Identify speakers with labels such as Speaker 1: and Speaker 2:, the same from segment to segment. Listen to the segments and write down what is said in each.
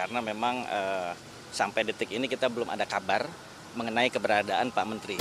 Speaker 1: karena memang sampai detik ini kita belum ada kabar mengenai keberadaan Pak Menteri.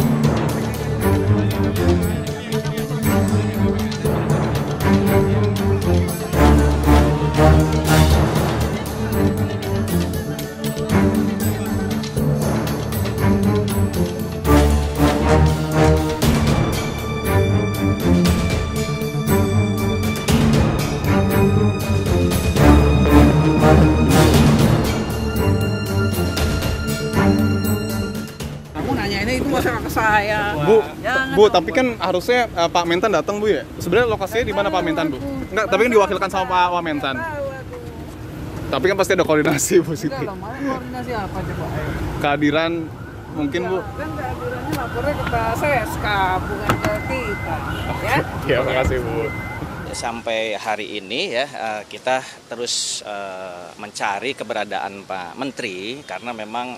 Speaker 2: Itu masalah ke saya.
Speaker 3: Bu, tapi kan harusnya Pak Mentan datang, Bu ya. Sebenarnya lokasinya di mana Pak Mentan, Bu? Enggak, tapi kan diwakilkan sama Pak Wamentan. Tapi kan pasti ada koordinasi, Bu Siti.
Speaker 2: Koordinasi apa coba?
Speaker 3: Kehadiran mungkin, Bu.
Speaker 2: Kan kehadirannya lapornya ke PSSK, bukan ke kita. Ya?
Speaker 3: Ya, makasih, Bu.
Speaker 1: Sampai hari ini ya kita terus mencari keberadaan Pak Menteri karena memang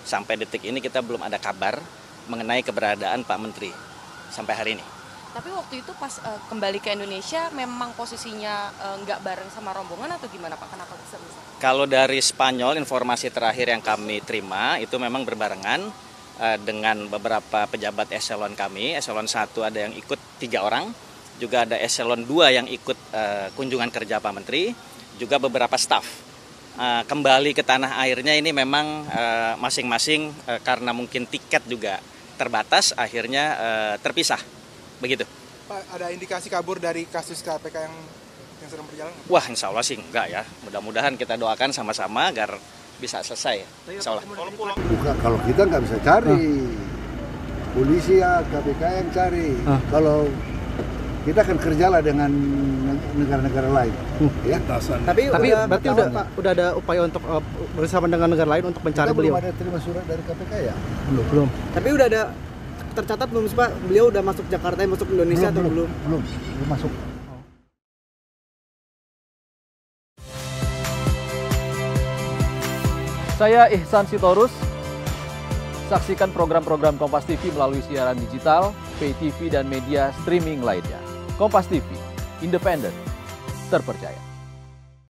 Speaker 1: sampai detik ini kita belum ada kabar mengenai keberadaan Pak Menteri sampai hari ini.
Speaker 4: Tapi waktu itu pas kembali ke Indonesia memang posisinya nggak bareng sama rombongan atau gimana Pak? Kenapa bisa?
Speaker 1: Kalau dari Spanyol informasi terakhir yang kami terima itu memang berbarengan dengan beberapa pejabat eselon kami. Eselon 1 ada yang ikut 3 orang, juga ada eselon 2 yang ikut kunjungan kerja Pak Menteri, juga beberapa staf. Kembali ke tanah airnya ini memang masing-masing karena mungkin tiket juga terbatas akhirnya terpisah begitu.
Speaker 5: Pak, ada indikasi kabur dari kasus KPK yang sedang berjalan?
Speaker 1: Wah, insya Allah sih enggak ya. Mudah-mudahan kita doakan sama-sama agar bisa selesai. Insya Allah.
Speaker 6: Bukan, kalau kita nggak bisa cari, polisi ya KPK yang cari. Kalau kita akan kerjalah dengan negara-negara lain, ya.
Speaker 7: Tapi berarti udah ada upaya untuk bersama dengan negara lain untuk mencari beliau.
Speaker 6: Belum ada terima surat dari KPK ya?
Speaker 7: Belum. Tapi udah ada tercatat belum sih Pak? Beliau udah masuk Jakarta, masuk Indonesia atau belum?
Speaker 6: Belum masuk.
Speaker 8: Saya Ihsan Sitorus. Saksikan program-program Kompas TV melalui siaran digital, pay TV dan media streaming lainnya. Kompas TV, independen, terpercaya.